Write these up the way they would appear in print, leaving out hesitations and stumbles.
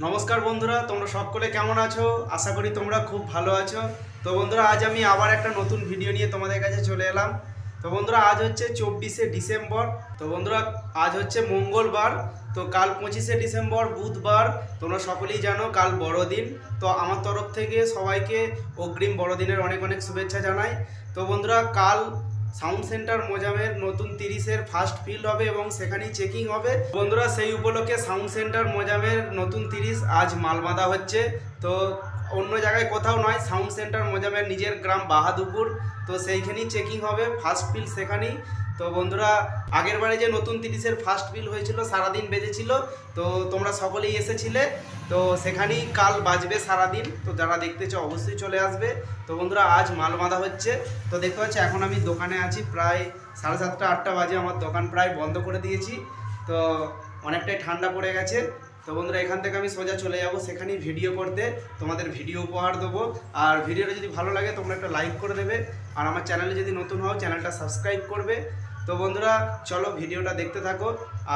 নমস্কার বন্ধুরা, তোমরা সকলে কেমন আছো? আশা করি তোমরা খুব ভালো আছো। তো বন্ধুরা, আজ আমি আবার একটা নতুন ভিডিও নিয়ে তোমাদের কাছে চলে এলাম। তো বন্ধুরা, আজ হচ্ছে 24শে ডিসেম্বর। তো বন্ধুরা, আজ হচ্ছে মঙ্গলবার। তো কাল 25শে ডিসেম্বর বুধবার। তোমরা সকলেই জানো কাল বড়দিন। তো আমার তরফ থেকে সবাইকে অগ্রিম বড়দিনের অনেক অনেক শুভেচ্ছা জানাই। তো বন্ধুরা, কাল সাউন্ড সেন্টার মোজামের নতুন 30-এর ফার্স্ট ফিল্ড হবে এবং সেখানেই চেকিং হবে। বন্ধুরা, সেই উপলক্ষে সাউন্ড সেন্টার মোজামের নতুন 30 আজ মাল বাঁধা হচ্ছে। তো অন্য জায়গায় কোথাও নয়, সাউন্ড সেন্টার মোজামের নিজের গ্রাম বাহাদুরপুর। তো সেইখানেই চেকিং হবে, ফার্স্ট ফিল্ড সেখানেই। তো বন্ধুরা, আগের বারে যে নতুন 30-এর ফার্স্ট ফিল্ড হয়েছিল, সারাদিন বেজেছিল। তো তোমরা সকলেই এসেছিলে। তো সেখানেই কাল বাজবে সারাদিন। তো যারা দেখতে চাও অবশ্যই চলে আসবে। তো বন্ধুরা, আজ মাল বাঁধা হচ্ছে। তো দেখতে পাচ্ছি এখন আমি দোকানে আছি, প্রায় 7:30 8টা বাজে। আমার দোকান প্রায় বন্ধ করে দিয়েছি। তো অনেকটাই ঠান্ডা পড়ে গেছে। তো বন্ধুরা, এখান থেকে আমি সোজা চলে যাব সেখানেই ভিডিও করতে, তোমাদের ভিডিও উপহার দেবো। আর ভিডিওটা যদি ভালো লাগে তোমরা একটা লাইক করে দেবে, আর আমার চ্যানেলে যদি নতুন হও চ্যানেলটা সাবস্ক্রাইব করবে। তো বন্ধুরা, চলো ভিডিওটা দেখতে থাকো।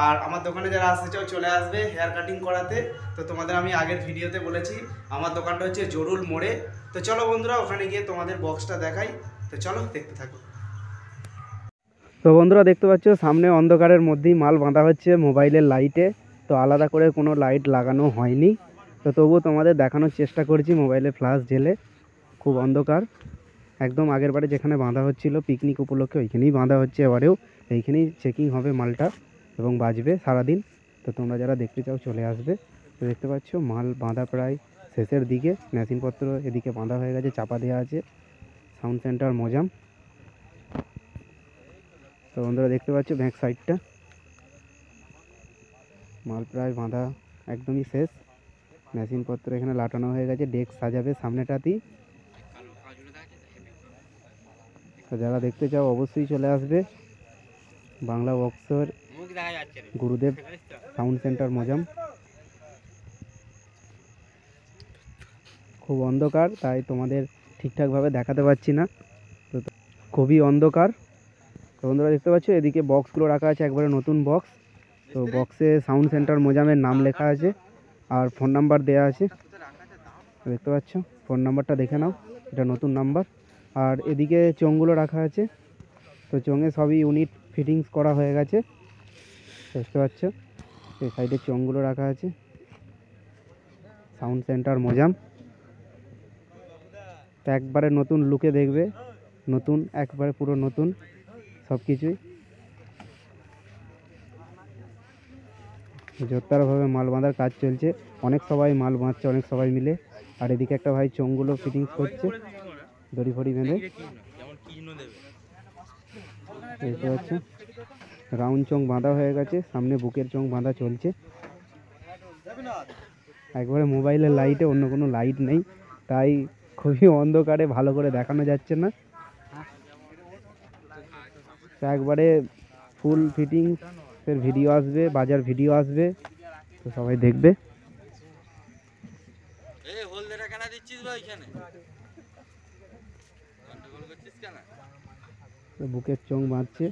আর আমার দোকানে যারা আসতে চাও চলে আসবে হেয়ার কাটিং করাতে। তো তোমাদের আমি আগের ভিডিওতে বলেছি আমার দোকানটা হচ্ছে জরুল মোড়ে। তো চলো বন্ধুরা, ওখানে গিয়ে তোমাদের বক্সটা দেখাই। তো চলো দেখতে থাকো। তো বন্ধুরা, দেখতে পাচ্ছ সামনে অন্ধকারের মধ্যেই মাল বাঁধা হচ্ছে মোবাইলের লাইটে। তো আলাদা করে কোনো লাইট লাগানো হয়নি। তো তবুও তোমাদের দেখানোর চেষ্টা করছি মোবাইলে ফ্ল্যাশ জেলে। খুব অন্ধকার, একদম আগের বারে যেখানে বাঁধা হচ্ছিল পিকনিক উপলক্ষে ওইখানেই বাঁধা হচ্ছে। এবারেও এইখানেই চেকিং হবে মালটা এবং বাজবে সারাদিন। তো তোমরা যারা দেখতে চাও চলে আসবে। তো দেখতে পাচ্ছ মাল বাঁধা প্রায় শেষের দিকে, মেশিনপত্র এদিকে বাঁধা হয়ে গেছে, চাপা দেওয়া আছে সাউন্ড সেন্টার মোজাম। তো বন্ধুরা, দেখতে পাচ্ছ ব্যাক সাইডটা মাল প্রায় বাঁধা একদমই শেষ। মেশিনপত্র এখানে লাটানো হয়ে গেছে, ডেস্ক সাজাবে সামনেটাতেই। তো যারা দেখতে চাও অবশ্যই চলে আসবে বাংলা বক্সর গুরুদেব সাউন্ড সেন্টার মোজাম। খুব অন্ধকার, তাই তোমাদের ঠিকঠাকভাবে দেখাতে পারছি না। তো খুবই অন্ধকার। তো বন্ধুরা, দেখতে পাচ্ছ এদিকে বক্সগুলো রাখা আছে, একবারে নতুন বক্স। তো বক্সে সাউন্ড সেন্টার মোজামের নাম লেখা আছে আর ফোন নাম্বার দেওয়া আছে। দেখতে পাচ্ছ, ফোন নাম্বারটা দেখে নাও, এটা নতুন নাম্বার। আর এদিকে চোঙগুলো রাখা আছে। তো চোঙে সবই ইউনিট ফিটিংস করা হয়ে গেছে, দেখতে পাচ্ছ। এই সাইডে চোঙগুলো রাখা আছে, সাউন্ড সেন্টার মোজাম। তো একবারে নতুন লুকে দেখবে, নতুন একবারে পুরো নতুন সব কিছুই। জোরদারভাবে মাল বাঁধার কাজ চলছে, অনেক সবাই মাল বাঁধছে, অনেক সবাই মিলে। আর এদিকে একটা ভাই চোঙগুলো ফিটিংস করছে দড়ি ফড়ি বেঁধে, দেখতে পাচ্ছ। রাউন্ড চোঙ বাঁধা হয়ে গেছে, সামনে বুকের চোঙ বাঁধা চলছে। একবারে মোবাইলের লাইটে, অন্য কোনো লাইট নেই, তাই খুবই অন্ধকারে ভালো করে দেখানো যাচ্ছে না। একবারে ফুল ফিটিংসের ভিডিও আসবে, বাজার ভিডিও আসবে, তো সবাই দেখবে। বুকের চোঙ বাঁধছে,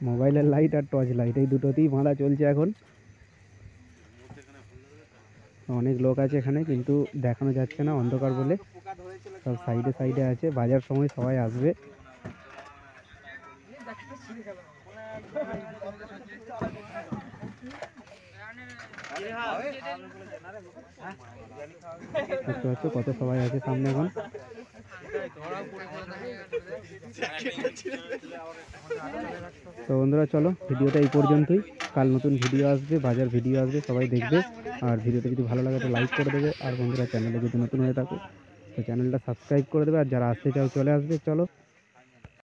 মোবাইলের লাইট আর টর্চ লাইট এই দুটোতেই বাঁধা চলছে এখন। অনেক লোক আছে এখানে, কিন্তু দেখানো যাচ্ছে না অন্ধকার বলে। সব সাইডে সাইডে আছে, বাজার সময় সবাই আসবে। দেখতে পাচ্ছ কত সবাই আছে সামনে এখন। তো বন্ধুরা, চলো ভিডিওটা এই পর্যন্তই। কাল নতুন ভিডিও আসবে, বাজার ভিডিও আসবে, সবাই দেখবে। আর ভিডিওটা যদি ভালো লাগে তো লাইক করে দেবে। আর বন্ধুরা, চ্যানেলে যদি নতুন হয়ে থাকো তো চ্যানেলটা সাবস্ক্রাইব করে দেবে। আর যারা আসতে চাও চলে আসবে। চলো।